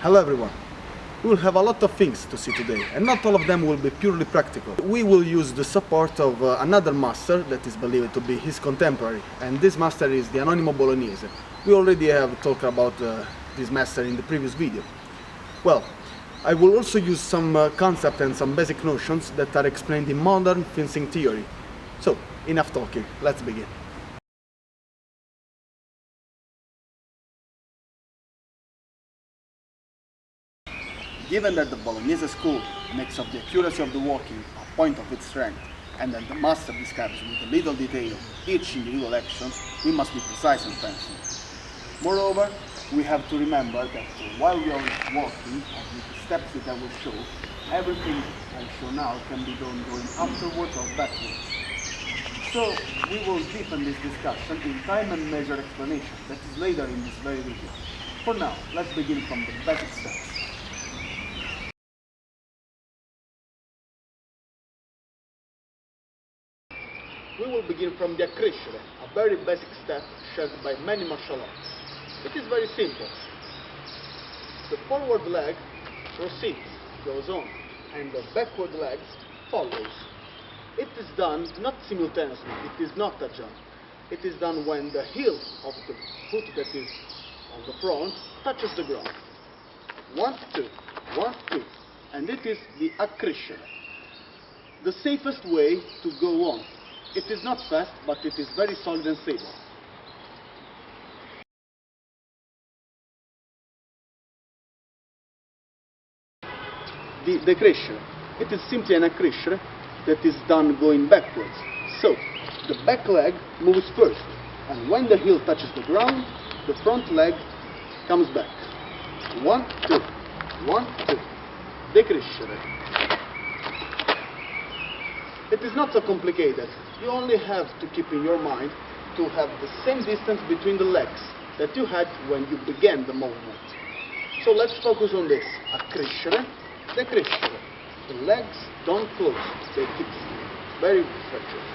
Hello everyone. We will have a lot of things to see today, and not all of them will be purely practical. We will use the support of another master that is believed to be his contemporary, and this master is the Anonimo Bolognese. We already have talked about this master in the previous video. Well, I will also use some concepts and some basic notions that are explained in modern fencing theory. So, enough talking, let's begin. Given that the Bolognese school makes of the accuracy of the walking a point of its strength, and that the master describes with a little detail each individual action, we must be precise in fencing. Moreover, we have to remember that while we are walking, with the steps that I will show, everything I show now can be done going afterwards or backwards. So, we will deepen this discussion in time and measure explanation that is later in this very video. For now, let's begin from the basic steps. We will begin from the Accrescere, a very basic step shared by many martial arts. It is very simple. The forward leg proceeds, goes on, and the backward leg follows. It is done not simultaneously, it is not a jump. It is done when the heel of the foot that is on the front touches the ground. 1, 2, 1, 2, and it is the Accrescere. The safest way to go on. It is not fast, but it is very solid and stable. The Decrescere. It is simply an Accrescere that is done going backwards. So, the back leg moves first, and when the heel touches the ground, the front leg comes back. 1, 2, 1, 2. Decrescere. It is not so complicated. You only have to keep in your mind to have the same distance between the legs that you had when you began the movement. So let's focus on this. Accrescere, decrescere. The legs don't close, they keep very stretched.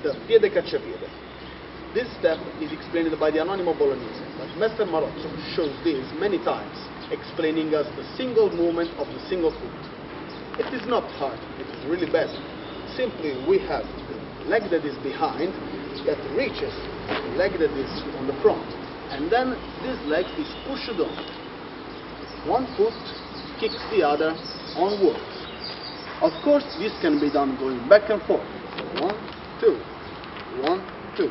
The Piede, caccia, Piede. This step is explained by the Anonimo Bolognese, but Master Marozzo shows this many times, explaining us the single movement of the single foot. It is not hard, it is really basic. Simply we have the leg that is behind that reaches the leg that is on the front, and then this leg is pushed on. One foot kicks the other onwards. Of course, this can be done going back and forth. 1, 2, 1, 2.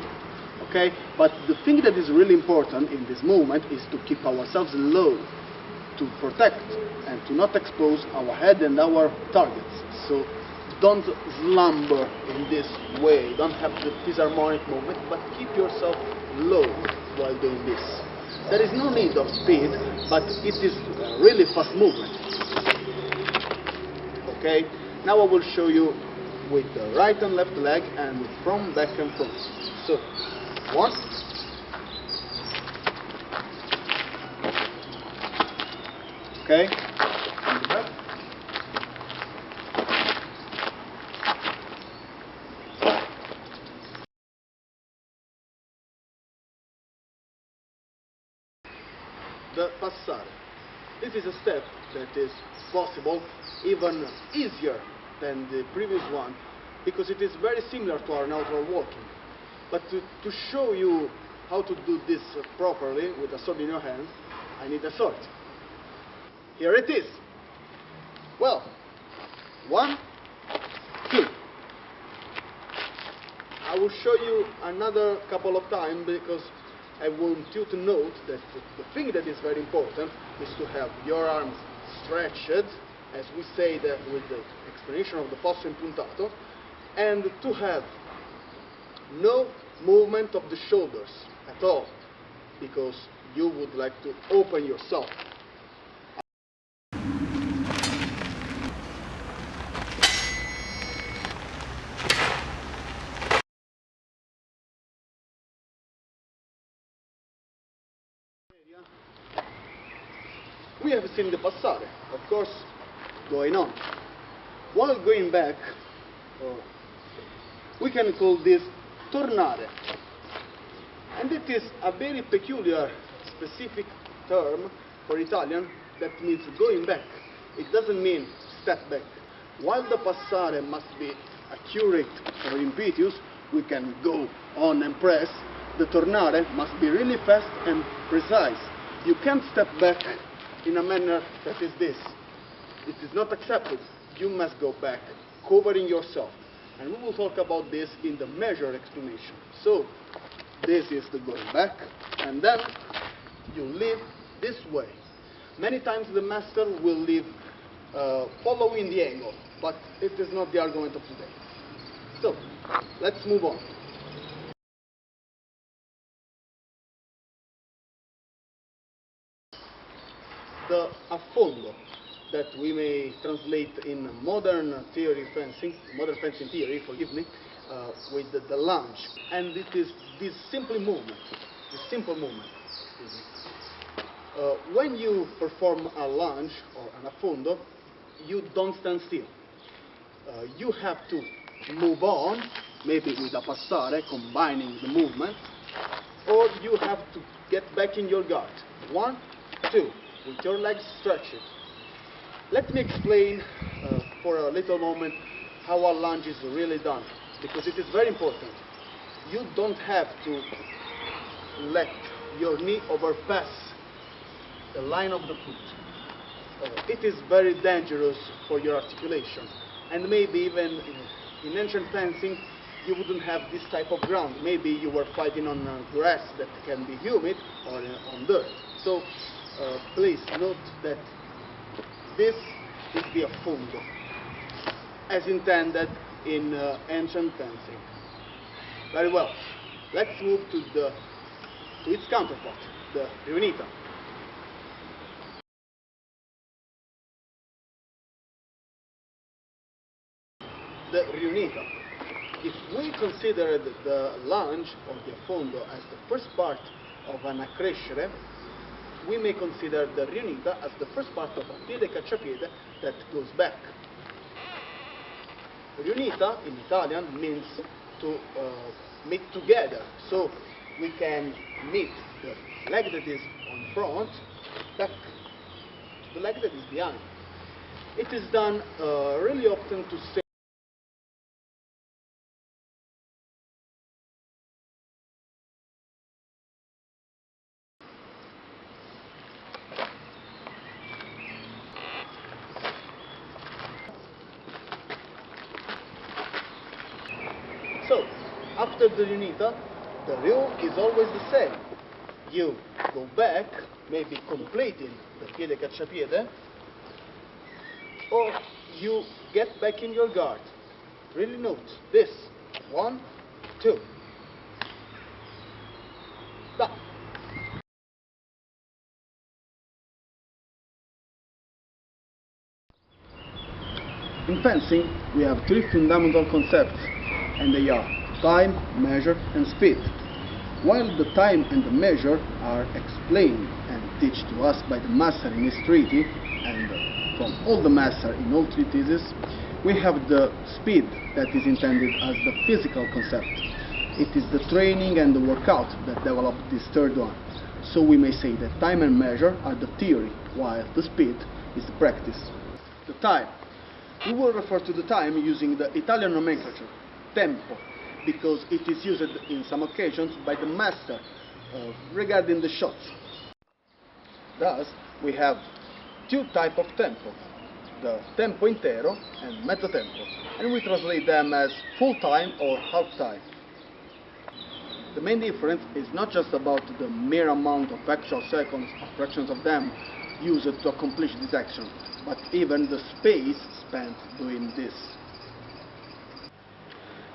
Okay? But the thing that is really important in this movement is to keep ourselves low, to protect and to not expose our head and our targets. So don't slumber in this way, don't have the disharmonic movement, but keep yourself low while doing this. There is no need of speed, but it is a really fast movement. Okay? Now I will show you with the right and left leg and from back and front. So, 1, okay, and the back, the Passare. This is a step that is possible, even easier than the previous one, because it is very similar to our neutral walking. But to show you how to do this properly with a sword in your hand, I need a sword. Here it is. Well, 1, 2. I will show you another couple of times because I want you to note that the thing that is very important is to have your arms stretched, as we say that with the explanation of the posto impuntato, and to have no movement of the shoulders at all, because you would like to open yourself. we have seen the Passare, of course, going on. While going back, we can call this Tornare. And it is a very peculiar, specific term for Italian that means going back. It doesn't mean step back. While the Passare must be accurate or impetuous, we can go on and press. The Tornare must be really fast and precise. You can't step back in a manner that is this. It is not accepted. You must go back, covering yourself. And we will talk about this in the measure explanation. So, this is the going back, and then you leave this way. Many times the master will leave following the angle, but it is not the argument of today. So, let's move on. The Affondo, that we may translate in modern fencing theory, forgive me, with the lunge. And it is this simple movement, excuse me. When you perform a lunge or an affondo, you don't stand still. You have to move on, maybe with a passare, combining the movement, or you have to get back in your guard. 1, 2, with your legs stretched. Let me explain for a little moment how a lunge is really done, because it is very important. You don't have to let your knee overpass the line of the foot. It is very dangerous for your articulation, and maybe even in ancient fencing you wouldn't have this type of ground. Maybe you were fighting on grass that can be humid or on dirt. So please note that this is the affondo, as intended in ancient fencing. Very well. Let's move to its counterpart, the Riunita. The Riunita. If we consider the lunge or the affondo as the first part of an accrescere, we may consider the Riunita as the first part of a piede caccia that goes back. Riunita in Italian means to meet together, so we can meet the leg that is on front back to the leg that is behind. It is done really often to say so. After the Riunita, the rule is always the same. You go back, maybe completing the piede caccia piede, or you get back in your guard. Really note this. 1, 2. Da. In fencing, we have 3 fundamental concepts, and they are time, measure, and speed. While the time and the measure are explained and taught to us by the master in his treaty, and from all the master in all treatises, we have the speed that is intended as the physical concept. It is the training and the workout that develop this third one. So we may say that time and measure are the theory, while the speed is the practice. The time. We will refer to the time using the Italian nomenclature, tempo, because it is used in some occasions by the master regarding the shots. Thus, we have 2 types of tempo, the tempo intero and mezzo tempo, and we translate them as full time or half time. The main difference is not just about the mere amount of actual seconds or fractions of them used to accomplish this action, but even the space spent doing this.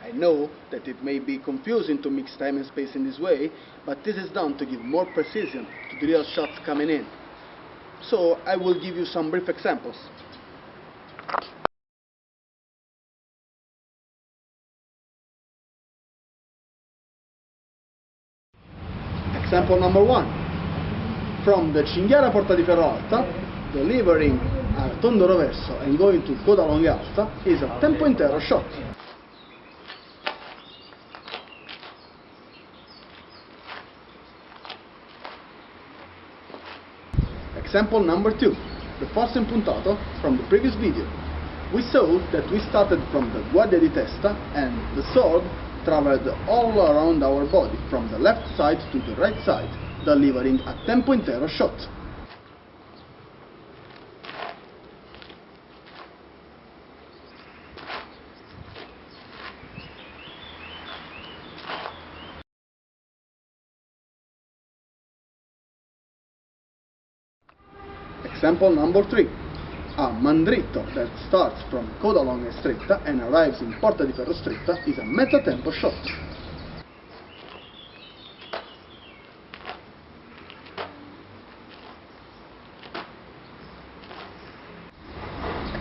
I know that it may be confusing to mix time and space in this way, but this is done to give more precision to the real shots coming in. So I will give you some brief examples. Example number 1. From the cinghiara Porta di Ferro Alta, delivering a tondo reverso and going to coda longa alta is a tempo intero shot. Example number 2, the force impuntato from the previous video. We saw that we started from the Guardia di Testa and the sword traveled all around our body from the left side to the right side, delivering a tempo intero shot. Example number 3, a mandritto that starts from coda longa e stretta and arrives in porta di ferro stretta is a mezzo tempo shot.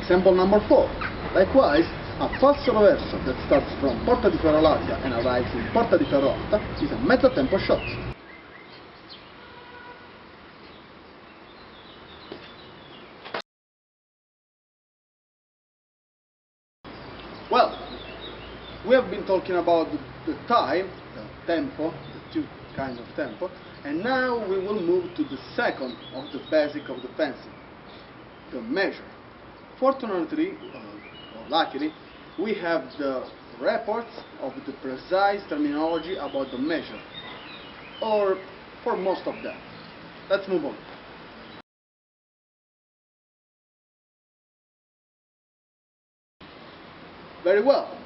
Example number 4, likewise, a falso reverso that starts from porta di ferro larga and arrives in porta di ferro alta is a mezzo tempo shot. Well, we have been talking about the time, the tempo, the two kinds of tempo, and now we will move to the second of the basic of the fencing, the measure. Fortunately, or luckily, we have the reports of the precise terminology about the measure, or for most of them. Let's move on. Very well.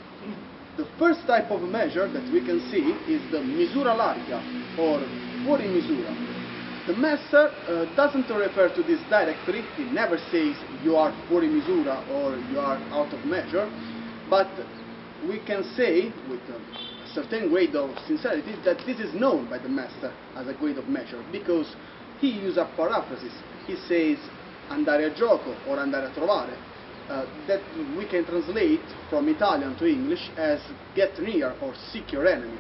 The first type of measure that we can see is the misura larga, or fuori misura. The master doesn't refer to this directly. He never says you are fuori misura or you are out of measure, but we can say with a certain grade of sincerity that this is known by the master as a grade of measure, because he uses a paraphrasis. He says andare a gioco or andare a trovare. That we can translate from Italian to English as get near or seek your enemy.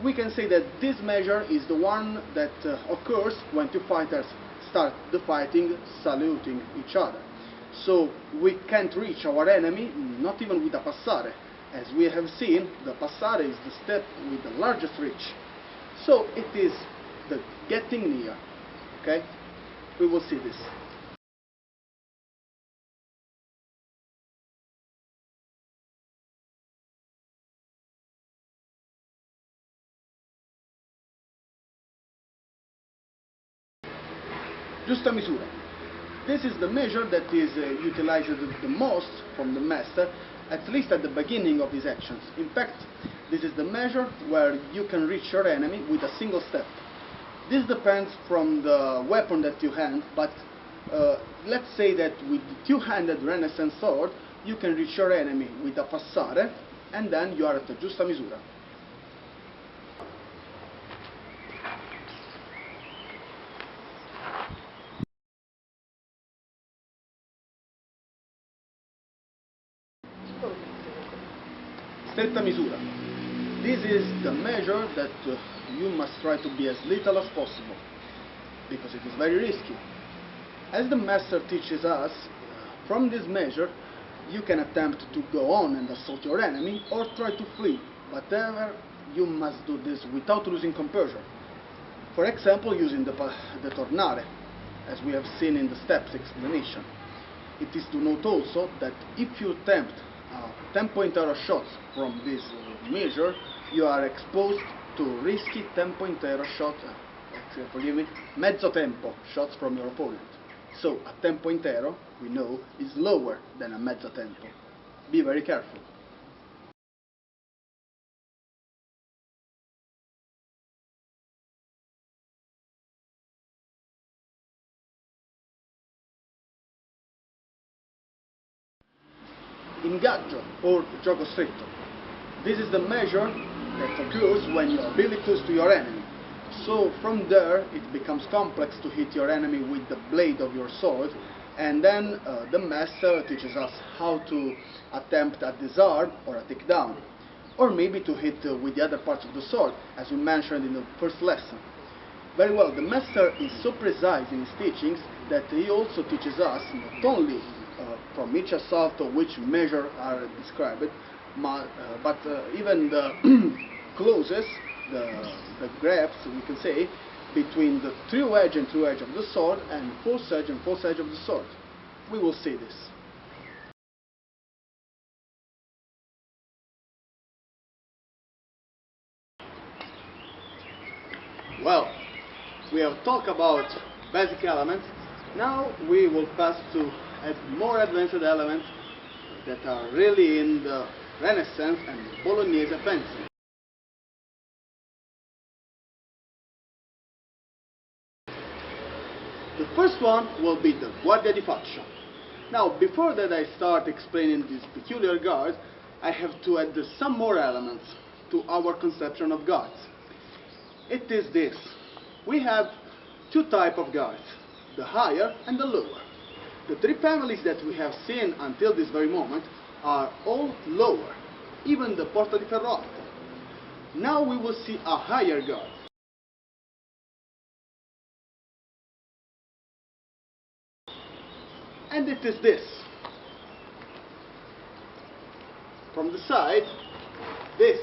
We can say that this measure is the one that occurs when two fighters start the fighting saluting each other. So we can't reach our enemy, not even with a passare. As we have seen, the passare is the step with the largest reach. So it is the getting near. Okay? We will see this. Giusta misura. This is the measure that is utilized the most from the master, at least at the beginning of his actions. In fact, this is the measure where you can reach your enemy with a single step. This depends from the weapon that you hand, but let's say that with the two-handed Renaissance sword, you can reach your enemy with a passare, and then you are at the giusta misura. Stretta misura. This is the measure that you must try to be as little as possible, because it is very risky. As the master teaches us, from this measure you can attempt to go on and assault your enemy or try to flee, but ever you must do this without losing composure. For example, using the Tornare, as we have seen in the steps explanation. It is to note also that if you attempt tempo intero shots from this measure, you are exposed to risky tempo intero shots, forgive me, mezzo tempo shots from your opponent. So a tempo intero, we know, is lower than a mezzo tempo. Be very careful. Ingaggio, or gioco stretto. This is the measure that occurs when you are really close to your enemy. So from there it becomes complex to hit your enemy with the blade of your sword, and then the master teaches us how to attempt a disarm or a takedown, or maybe to hit with the other parts of the sword, as we mentioned in the first lesson. Very well, the master is so precise in his teachings that he also teaches us not only from each assault of which measure are described, but even the clauses, the graphs, we can say, between the true edge and true edge of the sword and false edge and false edge of the sword. We will see this. Well, we have talked about basic elements. Now we will pass to more advanced elements that are really in the Renaissance and Bolognese fencing. The first one will be the Guardia di Faccia. Now, before that I start explaining this peculiar guard, I have to add some more elements to our conception of guards. It is this. We have two types of guards, the higher and the lower. The three families that we have seen until this very moment are all lower, even the Porta di Ferro Alto. Now we will see a higher guard. And it is this. From the side, this.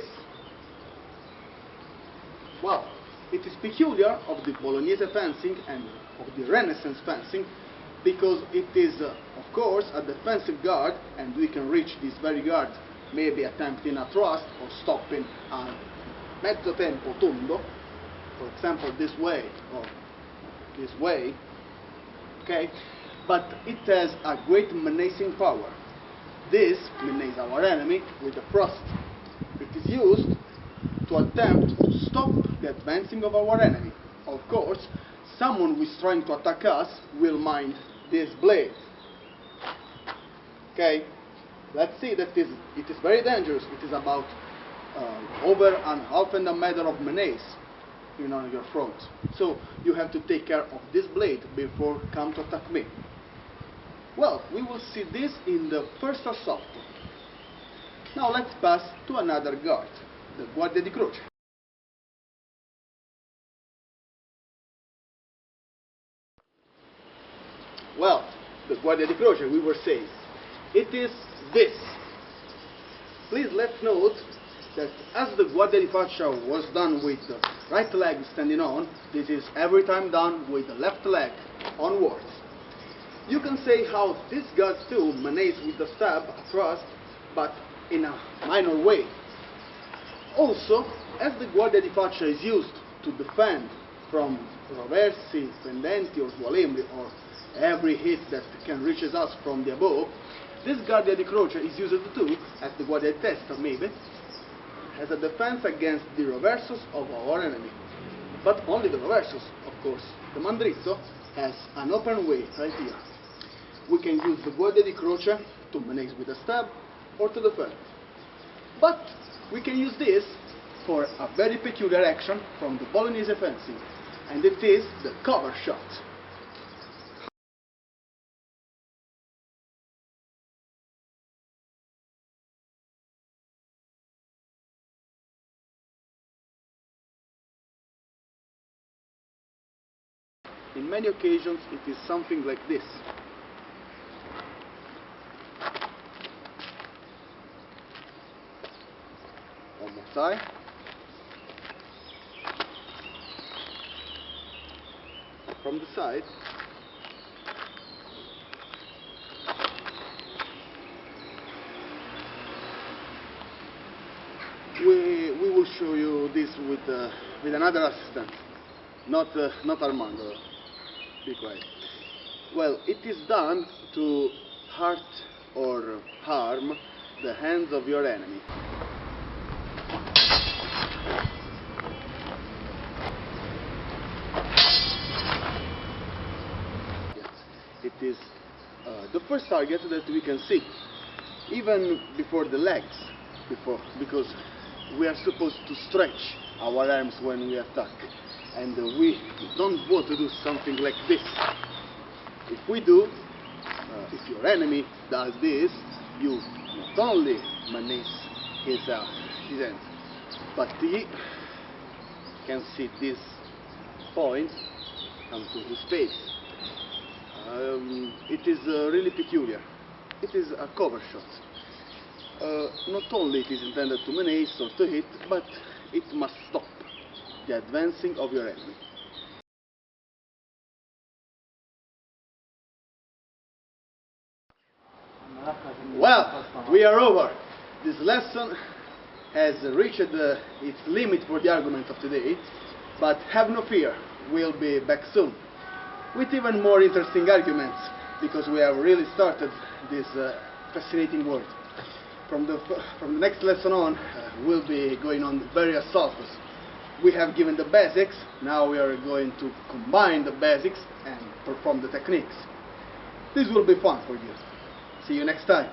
Well, it is peculiar of the Bolognese fencing and of the Renaissance fencing because it is, of course, a defensive guard, and we can reach this very guard maybe attempting a thrust or stopping a mezzo tempo tondo, for example this way or this way, okay? But it has a great menacing power. This menaces our enemy with a thrust. It is used to attempt to stop the advancing of our enemy. Of course, someone who is trying to attack us will mind this blade. Okay, let's see that it is very dangerous. It is about over an half and a meter of menace on your front. So you have to take care of this blade before come to attack me. Well, we will see this in the first assault. Now let's pass to another guard, the Guardia di Croce. Well, the Guardia di Croce, we were saying, it is this. Please let's note that as the Guardia di Faccia was done with the right leg standing on, this is every time done with the left leg onwards. You can say how this guard too menaces with the stab, a thrust, but in a minor way. Also, as the Guardia di Faccia is used to defend from roversi, pendenti or sgualembri, or every hit that can reaches us from the above, this Guardia di Croce is used too, as the Guardia di Testa maybe, as a defense against the reversos of our enemy. But only the reversos, of course. The mandrizzo has an open way right here. We can use the Guardia di Croce to menace with a stab or to defend. But we can use this for a very peculiar action from the Bolognese fencing, and it is the cover shot. In many occasions it is something like this. One more time. From the side. We will show you this with another assistant, not Armando. Be quiet. Well, it is done to hurt or harm the hands of your enemy. Yes, it is the first target that we can see, even before the legs, because we are supposed to stretch our arms when we attack. And we don't want to do something like this. If we do, if your enemy does this, you not only menace his hands, but he can see this point come to his face. It is really peculiar. It is a cover shot. Not only it is intended to menace or to hit, but it must stop the advancing of your enemy. Well, we are over. This lesson has reached its limit for the argument of today, but have no fear, we'll be back soon with even more interesting arguments, because we have really started this fascinating world. From the next lesson on, we'll be going on various assaults. We have given the basics, now we are going to combine the basics and perform the techniques. This will be fun for you. See you next time.